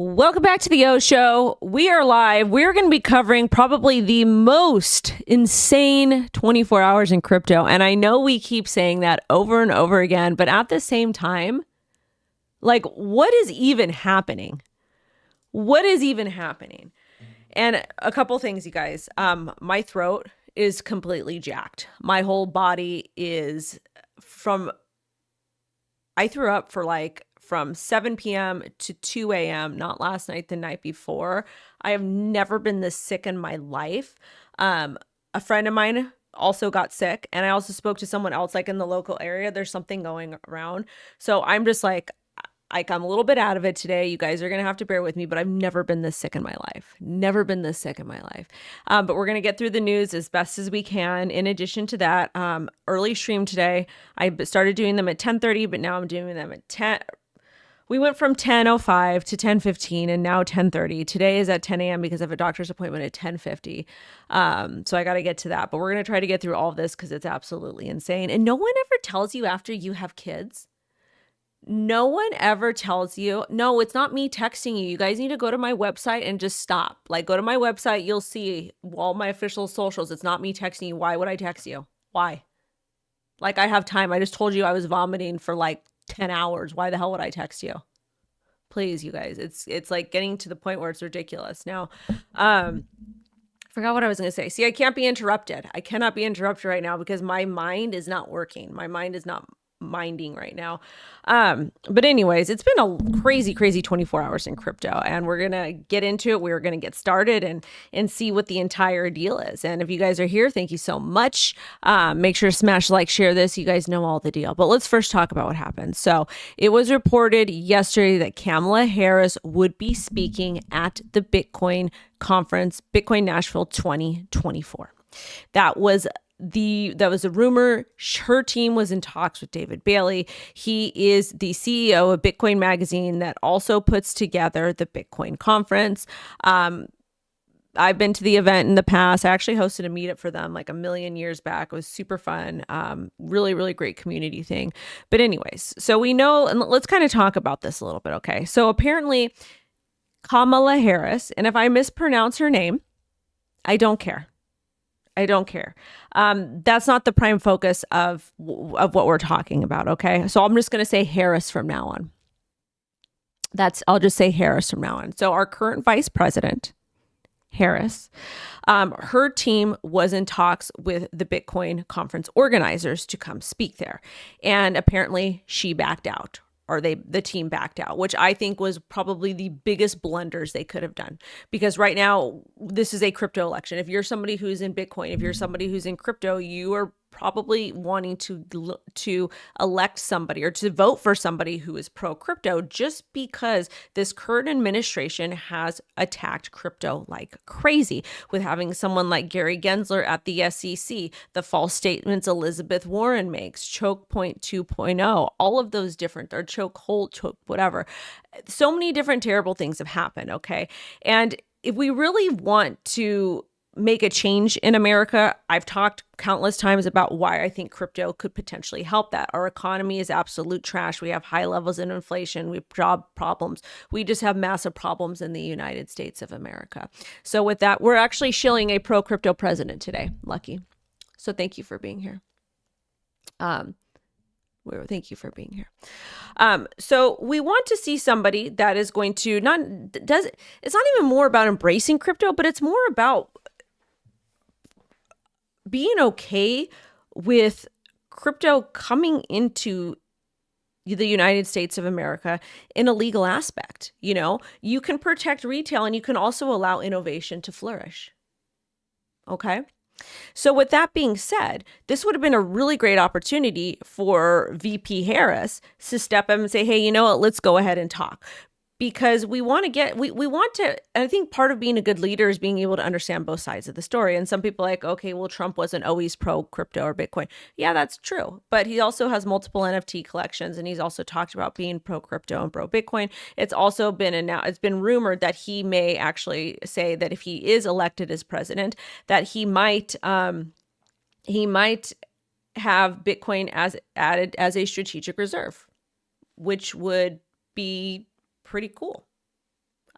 Welcome back to the O Show. We are live. We're going to be covering probably the most insane 24 hours in crypto. And I know we keep saying that over and over again, but at the same time, like, what is even happening? What is even happening? And a couple things, you guys. My throat is completely jacked. My whole body is I threw up for from 7 p.m. to 2 a.m., not last night, the night before. I have never been this sick in my life. A friend of mine also got sick, and I also spoke to someone else in the local area. There's something going around. So I'm just I'm a little bit out of it today. You guys are going to have to bear with me, but I've never been this sick in my life. Never been this sick in my life. But we're going to get through the news as best as we can. In addition to that, early stream today, I started doing them at 10:30, but now I'm doing them at 10. We went from 10:05 to 10:15 and now 10:30. Today is at 10 a.m. because I have a doctor's appointment at 10:50. So I got to get to that. But we're going to try to get through all of this because it's absolutely insane. And no one ever tells you after you have kids. No one ever tells you, no, it's not me texting you. You guys need to go to my website and just stop. Go to my website. You'll see all my official socials. It's not me texting you. Why would I text you? Why? I have time. I just told you I was vomiting for 10 hours. Why the hell would I text you? Please, you guys. It's getting to the point where it's ridiculous. Now, forgot what I was going to say. See, I can't be interrupted. I cannot be interrupted right now because my mind is not working. My mind is not minding right now. But anyways, it's been a crazy 24 hours in crypto, and we're going to get into it. We're going to get started and see what the entire deal is. And if you guys are here, thank you so much. Make sure to smash like, share this. You guys know all the deal. But let's first talk about what happened. So it was reported yesterday that Kamala Harris would be speaking at the Bitcoin conference, Bitcoin Nashville 2024. That was a rumor. Her team was in talks with David Bailey. He is the CEO of Bitcoin Magazine that also puts together the Bitcoin conference. I've been to the event in the past. I actually hosted a meetup for them a million years back. It was super fun. Really, really great community thing. But anyways, so we know, and let's kind of talk about this a little bit. Okay. So apparently Kamala Harris, and if I mispronounce her name, I don't care. I don't care. That's not the prime focus of what we're talking about. Okay. So I'm just going to say Harris from now on. I'll just say Harris from now on. So our current vice president, Harris, her team was in talks with the Bitcoin conference organizers to come speak there. And apparently she backed out. Or the team backed out, which I think was probably the biggest blunders they could have done. Because right now, this is a crypto election. If you're somebody who's in Bitcoin, if you're somebody who's in crypto, you are probably wanting to elect somebody or to vote for somebody who is pro-crypto, just because this current administration has attacked crypto like crazy, with having someone like Gary Gensler at the SEC, the false statements Elizabeth Warren makes, choke point 2.0, all of those different, or choke hold, choke whatever. So many different terrible things have happened, okay? And if we really want to make a change in America, I've talked countless times about why I think crypto could potentially help that. Our economy is absolute trash. We have high levels of inflation. We have job problems. We just have massive problems in the United States of America. So with that, we're actually shilling a pro-crypto president today. Lucky. So thank you for being here. Thank you for being here. So we want to see somebody that is going to it's not even more about embracing crypto, but it's more about being okay with crypto coming into the United States of America in a legal aspect. You can protect retail and you can also allow innovation to flourish. Okay. So with that being said, this would have been a really great opportunity for VP Harris to step up and say, hey, you know what, let's go ahead and talk. Because we want to, I think part of being a good leader is being able to understand both sides of the story. And some people are like, okay, well, Trump wasn't always pro crypto or Bitcoin. Yeah, that's true. But he also has multiple NFT collections, and he's also talked about being pro crypto and pro Bitcoin. It's also it's been rumored that he may actually say that if he is elected as president, that he might have Bitcoin added as a strategic reserve, which would be pretty cool.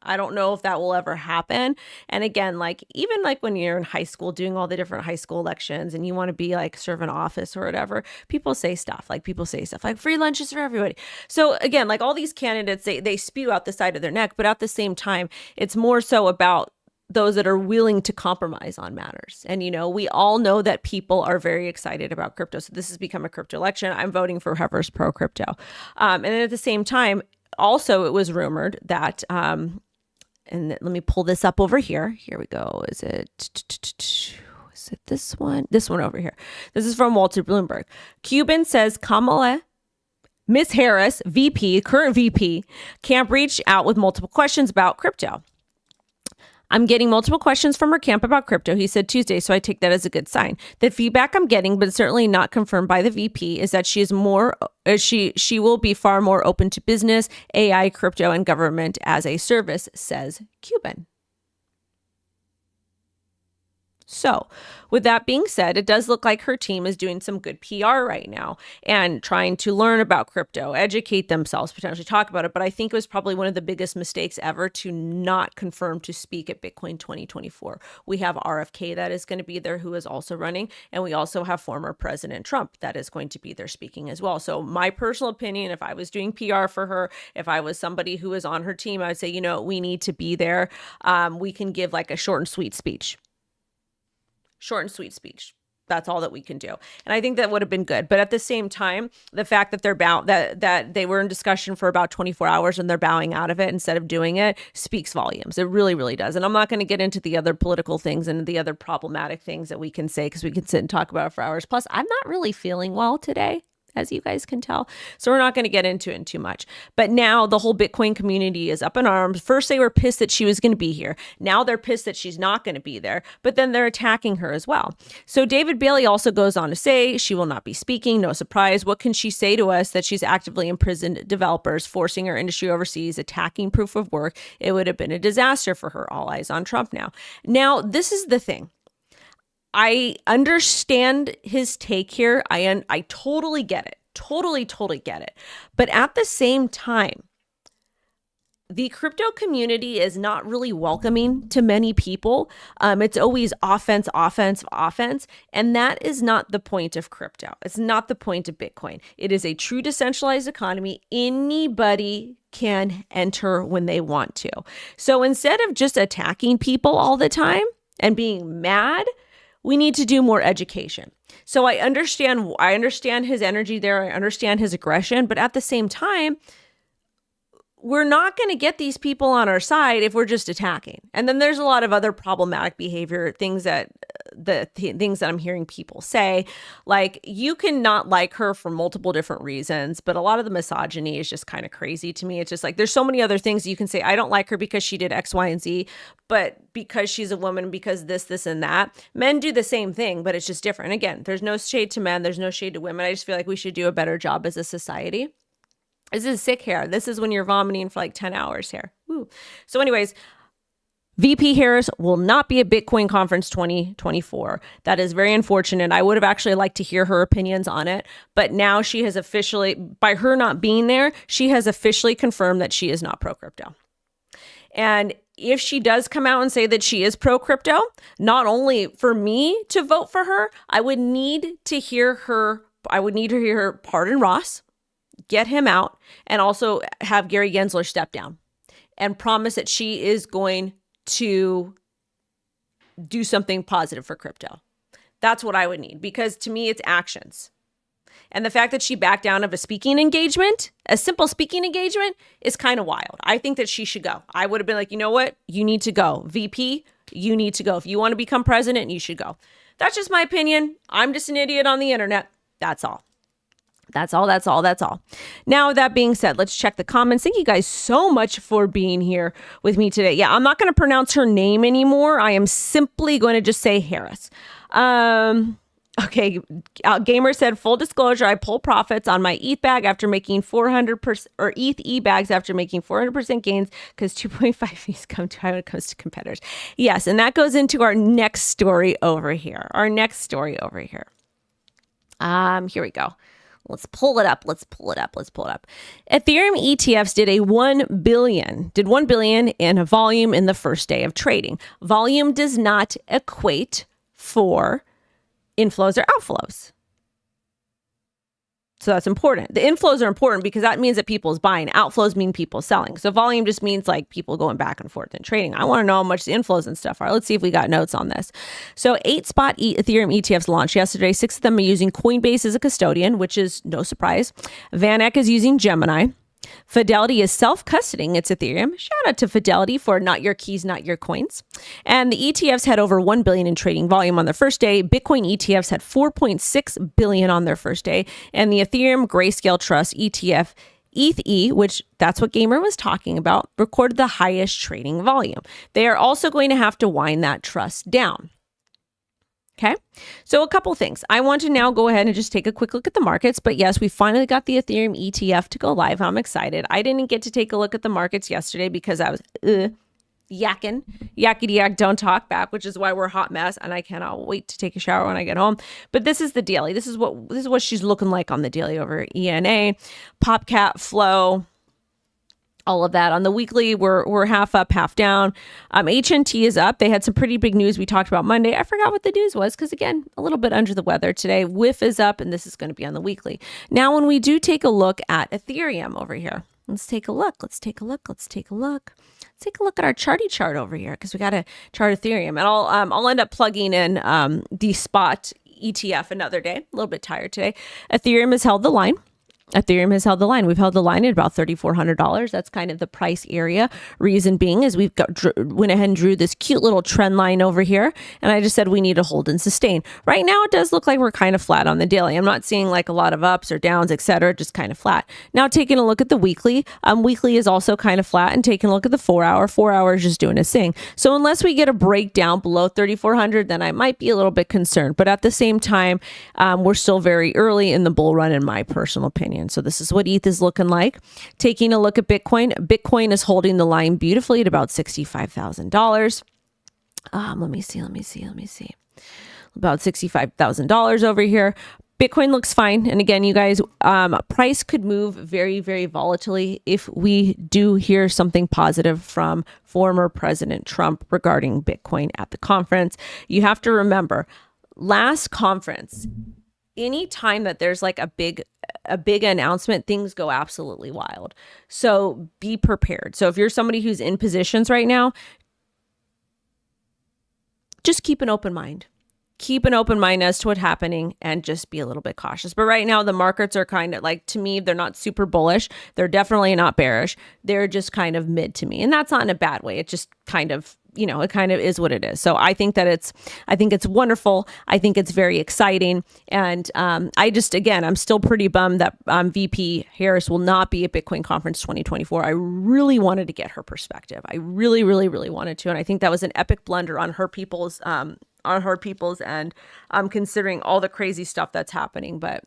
I don't know if that will ever happen. And again, like even like when you're in high school doing all the different high school elections and you want to be like serve an office or whatever, people say stuff like free lunches for everybody. So again, like all these candidates, they spew out the side of their neck, but at the same time, it's more so about those that are willing to compromise on matters. And, you know, we all know that people are very excited about crypto. So this has become a crypto election. I'm voting for whoever's pro crypto. And then at the same time, also, it was rumored that, and let me pull this up over here. Here we go. Is it this one? This one over here. This is from Walter Bloomberg. Cuban says Kamala Miss Harris, VP, current VP, camp reached out with multiple questions about crypto. I'm getting multiple questions from her camp about crypto, he said Tuesday, so I take that as a good sign. The feedback I'm getting, but certainly not confirmed by the VP, is that she will be far more open to business, AI, crypto, and government as a service, says Cuban. So with that being said, it does look like her team is doing some good PR right now and trying to learn about crypto, educate themselves, potentially talk about it. But I think it was probably one of the biggest mistakes ever to not confirm to speak at Bitcoin 2024. We have RFK that is going to be there, who is also running. And we also have former President Trump that is going to be there speaking as well. So my personal opinion, if I was doing PR for her, if I was somebody who was on her team, I would say, you know, we need to be there. We can give like a short and sweet speech. Short and sweet speech. That's all that we can do. And I think that would have been good. But at the same time, the fact that they're that they were in discussion for about 24 hours and they're bowing out of it instead of doing it speaks volumes. It really, really does. And I'm not going to get into the other political things and the other problematic things that we can say because we can sit and talk about it for hours. Plus, I'm not really feeling well today, as you guys can tell. So we're not going to get into it too much. But now the whole Bitcoin community is up in arms. First, they were pissed that she was going to be here. Now they're pissed that she's not going to be there. But then they're attacking her as well. So David Bailey also goes on to say she will not be speaking. No surprise. What can she say to us that she's actively imprisoned developers, forcing her industry overseas, attacking proof of work? It would have been a disaster for her. All eyes on Trump now. Now, this is the thing. I understand his take here. I totally get it. Totally get it. But at the same time, the crypto community is not really welcoming to many people. It's always offense. And that is not the point of crypto. It's not the point of Bitcoin. It is a true decentralized economy. Anybody can enter when they want to. So instead of just attacking people all the time and being mad, we need to do more education. So I understand his energy there. I understand his aggression, but at the same time, we're not going to get these people on our side if we're just attacking. And then there's a lot of other problematic behavior, things that I'm hearing people say, like you can not like her for multiple different reasons, but a lot of the misogyny is just kind of crazy to me. It's just like, there's so many other things you can say. I don't like her because she did X, Y, and Z, but because she's a woman, because this, and that. Men do the same thing, but it's just different. Again, there's no shade to men. There's no shade to women. I just feel like we should do a better job as a society. This is sick hair. This is when you're vomiting for like 10 hours here. Woo. So anyways, VP Harris will not be at Bitcoin Conference 2024. That is very unfortunate. I would have actually liked to hear her opinions on it, but now she has officially, by her not being there, she has officially confirmed that she is not pro-crypto. And if she does come out and say that she is pro-crypto, not only for me to vote for her, I would need to hear her pardon Ross, get him out, and also have Gary Gensler step down and promise that she is going to do something positive for crypto. That's what I would need, because to me, it's actions. And the fact that she backed down of a speaking engagement, a simple speaking engagement, is kind of wild. I think that she should go. I would have been like, you know what? You need to go. VP, you need to go. If you want to become president, you should go. That's just my opinion. I'm just an idiot on the internet. That's all. That's all. Now, with that being said, let's check the comments. Thank you guys so much for being here with me today. Yeah, I'm not going to pronounce her name anymore. I am simply going to just say Harris. Okay, Gamer said, full disclosure, I pull profits on my ETH bag after making 400%, or ETH e-bags after making 400% gains because 2.5 fees come to when it comes to competitors. Yes, and that goes into our next story over here. Here we go. Let's pull it up. Let's pull it up. Let's pull it up. Ethereum ETFs did 1 billion in volume in the first day of trading. Volume does not equate for inflows or outflows. So that's important. The inflows are important because that means that people's buying. Outflows mean people selling. So volume just means like people going back and forth and trading. I want to know how much the inflows and stuff are. Let's see if we got notes on this. So 8 spot Ethereum ETFs launched yesterday. 6 of them are using Coinbase as a custodian, which is no surprise. VanEck is using Gemini. Fidelity is self-custodying its Ethereum. Shout out to Fidelity for not your keys, not your coins. And the ETFs had over 1 billion in trading volume on their first day. Bitcoin ETFs had 4.6 billion on their first day. And the Ethereum Grayscale Trust ETF ETH, which that's what Gamer was talking about, recorded the highest trading volume. They are also going to have to wind that trust down. Okay, so a couple things. I want to now go ahead and just take a quick look at the markets. But yes, we finally got the Ethereum ETF to go live. I'm excited. I didn't get to take a look at the markets yesterday because I was yakking, yakety yak, don't talk back, which is why we're a hot mess. And I cannot wait to take a shower when I get home. But this is the daily. This is what she's looking like on the daily over ENA, PopCat, Flow. All of that. On the weekly, we're half up, half down. HNT is up. They had some pretty big news we talked about Monday. I forgot what the news was because, again, a little bit under the weather today. WIF is up, and this is going to be on the weekly. Now, when we do take a look at Ethereum over here, let's take a look. Let's take a look. Let's take a look. Let's take a look at our charty chart over here because we got to chart Ethereum. And I'll end up plugging in the spot ETF another day. A little bit tired today. Ethereum has held the line. Ethereum has held the line. We've held the line at about $3,400. That's kind of the price area. Reason being is we've went ahead and drew this cute little trend line over here. And I just said we need to hold and sustain. Right now, it does look like we're kind of flat on the daily. I'm not seeing like a lot of ups or downs, etc. Just kind of flat. Now, taking a look at the weekly, weekly is also kind of flat. And taking a look at the 4 hour, 4 hours just doing a thing. So unless we get a breakdown below 3,400, then I might be a little bit concerned. But at the same time, we're still very early in the bull run, in my personal opinion. So this is what ETH is looking like. Taking a look at Bitcoin. Bitcoin is holding the line beautifully at about $65,000. Let me see. About $65,000 over here. Bitcoin looks fine. And again, you guys, price could move very, very volatilely if we do hear something positive from former President Trump regarding Bitcoin at the conference. You have to remember, last conference, any time that there's like a big announcement, things go absolutely wild. So be prepared. So if you're somebody who's in positions right now, just keep an open mind. Keep an open mind as to what's happening and just be a little bit cautious. But right now, the markets are kind of like, to me, they're not super bullish. They're definitely not bearish. They're just kind of mid to me. And that's not in a bad way. It just kind of, it kind of is what it is. So I think it's wonderful. I think it's very exciting. And I'm still pretty bummed that VP Harris will not be at Bitcoin Conference 2024. I really wanted to get her perspective. I really, really, really wanted to. And I think that was an epic blunder on her people's end, considering all the crazy stuff that's happening. But,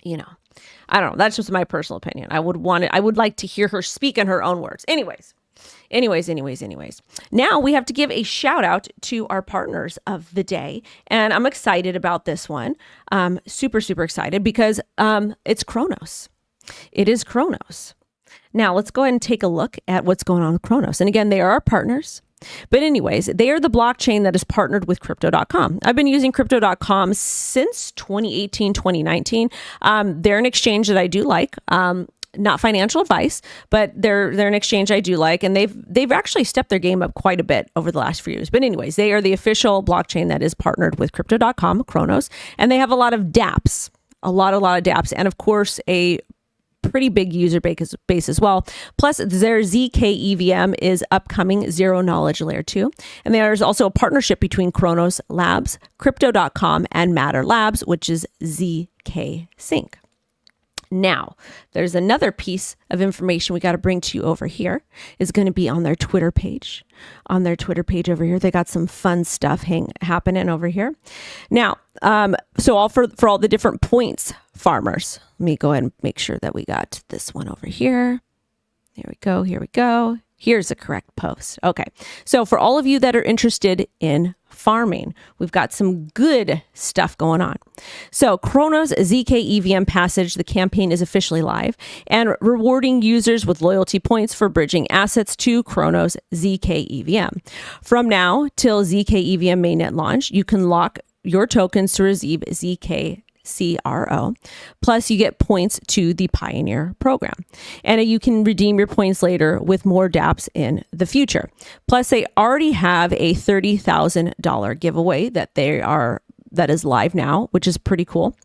I don't know. That's just my personal opinion. I would like to hear her speak in her own words. Anyways. Now we have to give a shout out to our partners of the day. And I'm excited about this one. Super, super excited because it's Cronos. It is Cronos. Now let's go ahead and take a look at what's going on with Cronos. And again, they are our partners. But anyways, they are the blockchain that is partnered with Crypto.com. I've been using Crypto.com since 2018, 2019. They're an exchange that I do like. Not financial advice, but they're an exchange I do like, and they've actually stepped their game up quite a bit over the last few years. But anyways, they are the official blockchain that is partnered with Crypto.com, Cronos, and they have a lot of dApps, a lot of dApps, and of course a pretty big user base as well. Plus, their ZK EVM is upcoming, Zero Knowledge Layer 2. And there's also a partnership between Cronos Labs, Crypto.com, and Matter Labs, which is ZK Sync. Now, there's another piece of information we got to bring to you over here. Is going to be on their Twitter page. On their Twitter page over here, they got some fun stuff happening over here. Now, so for all the different points farmers, let me go ahead and make sure that we got this one over here. Here we go. Here's the correct post. Okay. So for all of you that are interested in farming, we've got some good stuff going on. So Cronos ZK EVM passage, the campaign is officially live and rewarding users with loyalty points for bridging assets to Cronos ZK EVM. From now till ZK EVM mainnet launch, you can lock your tokens to receive ZK CRO. Plus, you get points to the Pioneer program. And you can redeem your points later with more dApps in the future. Plus, they already have a $30,000 giveaway that is live now, which is pretty cool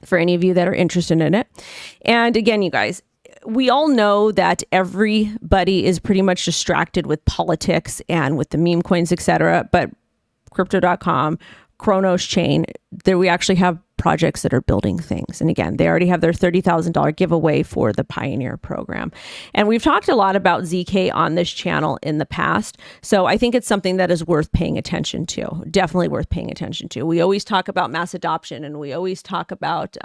for any of you that are interested in it. And again, you guys, we all know that everybody is pretty much distracted with politics and with the meme coins, etc. But crypto.com, Cronos chain, there we actually have projects that are building things. And again, they already have their $30,000 giveaway for the Pioneer program. And we've talked a lot about ZK on this channel in the past. So I think it's something that is worth paying attention to. Definitely worth paying attention to. We always talk about mass adoption and we always talk about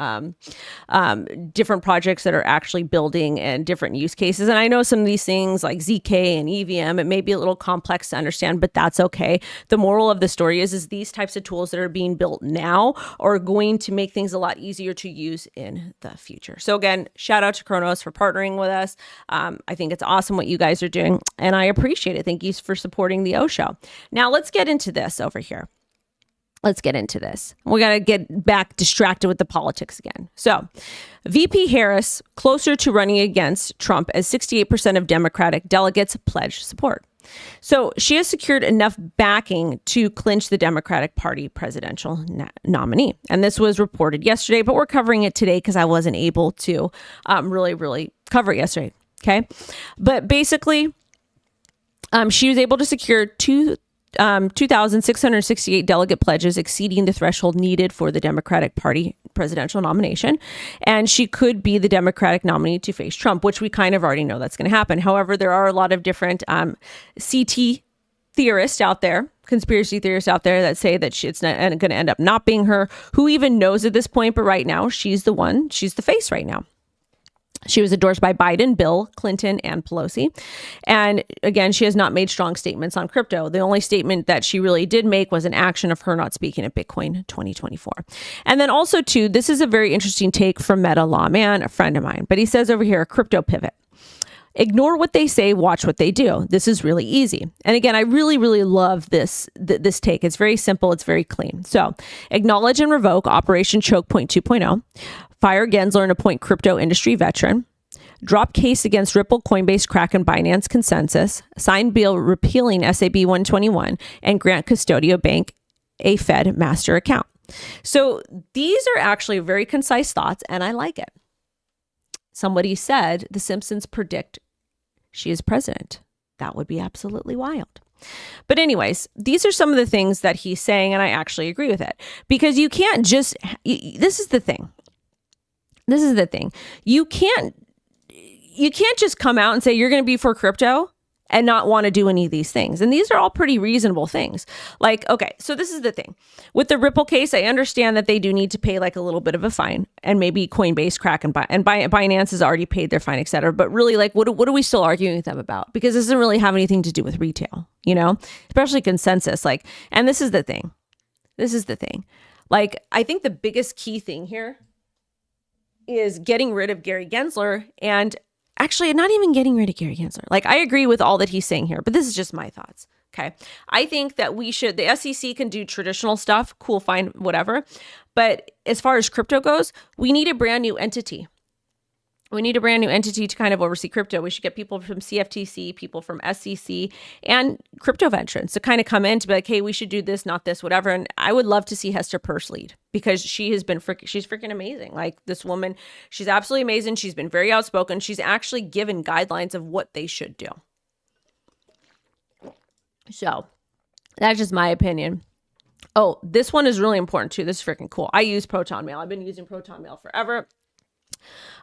different projects that are actually building and different use cases. And I know some of these things like ZK and EVM, it may be a little complex to understand, but that's okay. The moral of the story is these types of tools that are being built now are going to make things a lot easier to use in the future. So again, shout out to Cronos for partnering with us. I think it's awesome what you guys are doing and I appreciate it. Thank you for supporting the O Show. Now let's get into this over here. Let's get into this. We got to get back distracted with the politics again. So VP Harris closer to running against Trump as 68% of Democratic delegates pledge support. So she has secured enough backing to clinch the Democratic Party presidential nominee. And this was reported yesterday, but we're covering it today because I wasn't able to really cover it yesterday. Okay. But basically, she was able to secure 2,668 delegate pledges, exceeding the threshold needed for the Democratic Party presidential nomination. And she could be the Democratic nominee to face Trump, which we kind of already know that's going to happen. However, there are a lot of different CT theorists out there, conspiracy theorists out there that say that it's going to end up not being her. Who even knows at this point? But right now, she's the one. She's the face right now. She was endorsed by Biden, Bill Clinton, and Pelosi. And again, she has not made strong statements on crypto. The only statement that she really did make was an action of her not speaking at Bitcoin 2024. And then also too, this is a very interesting take from Meta Lawman, a friend of mine, but he says over here, crypto pivot. Ignore what they say, watch what they do. This is really easy. And again, I really love this take. It's very simple. It's very clean. So acknowledge and revoke Operation Choke Point 2.0. Fire Gensler and appoint crypto industry veteran. Drop case against Ripple, Coinbase, Kraken, Binance consensus. Sign bill repealing SAB 121 and grant Custodio Bank a Fed master account. So these are actually very concise thoughts and I like it. Somebody said the Simpsons predict she is president. That would be absolutely wild. But anyways, these are some of the things that he's saying, and I actually agree with it. Because you can't just, this is the thing. This is the thing. You can't just come out and say you're going to be for crypto and not want to do any of these things. And these are all pretty reasonable things. Like, okay, so this is the thing. With the Ripple case, I understand that they do need to pay like a little bit of a fine, and maybe Coinbase, Kraken, and Binance has already paid their fine, et cetera. But really, like, what are we still arguing with them about? Because this doesn't really have anything to do with retail, you know, especially consensus. Like, and this is the thing. This is the thing. Like, I think the biggest key thing here is getting rid of Gary Gensler, and actually not even getting rid of Gary Gensler. Like, I agree with all that he's saying here, but this is just my thoughts. Okay. I think that the SEC can do traditional stuff. Cool, fine, whatever. But as far as crypto goes, we need a brand new entity. We need a brand new entity to kind of oversee crypto. We should get people from CFTC, people from SEC, and crypto veterans to kind of come in to be like, hey, we should do this, not this, whatever. And I would love to see Hester Peirce lead, because she has been she's freaking amazing. Like, this woman, she's absolutely amazing. She's been very outspoken. She's actually given guidelines of what they should do. So that's just my opinion. Oh, this one is really important too. This is freaking cool. I use Proton Mail. I've been using Proton Mail forever.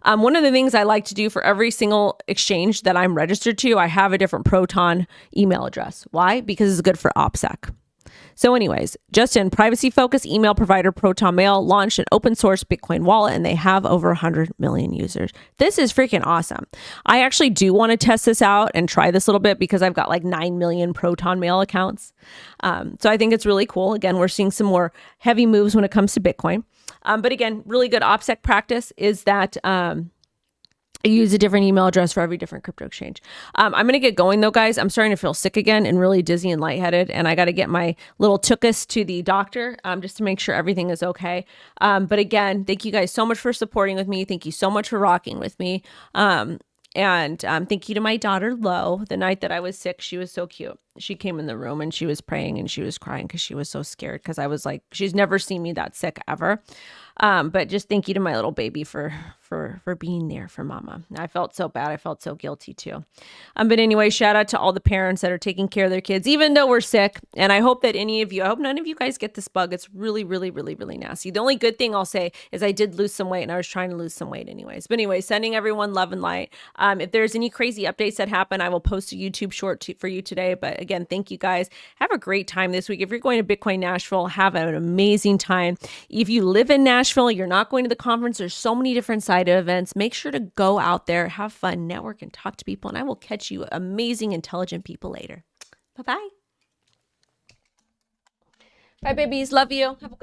One of the things I like to do for every single exchange that I'm registered to, I have a different Proton email address. Why? Because it's good for OPSEC. So anyways, just in, privacy-focused email provider Proton Mail launched an open-source Bitcoin wallet, and they have over 100 million users. This is freaking awesome. I actually do want to test this out and try this a little bit because I've got like 9 million Proton Mail accounts. So I think it's really cool. Again, we're seeing some more heavy moves when it comes to Bitcoin. But again, really good OPSEC practice is that use a different email address for every different crypto exchange. I'm going to get going though, guys. I'm starting to feel sick again and really dizzy and lightheaded. And I got to get my little tookus to the doctor just to make sure everything is okay. But again, thank you guys so much for supporting with me. Thank you so much for rocking with me. And thank you to my daughter, Lo. The night that I was sick, she was so cute. She came in the room and she was praying and she was crying because she was so scared because I was like, she's never seen me that sick ever. But just thank you to my little baby for being there for mama. I felt so bad. I felt so guilty too. But anyway, shout out to all the parents that are taking care of their kids, even though we're sick. And I hope that I hope none of you guys get this bug. It's really, really, really, really nasty. The only good thing I'll say is I did lose some weight and I was trying to lose some weight anyways. But anyway, sending everyone love and light. If there's any crazy updates that happen, I will post a YouTube short for you today. But again, thank you guys. Have a great time this week. If you're going to Bitcoin Nashville, have an amazing time. If you live in Nashville, you're not going to the conference, there's so many different side events. Make sure to go out there, have fun, network, and talk to people. And I will catch you amazing, intelligent people later. Bye-bye. Bye, babies. Love you. Have a good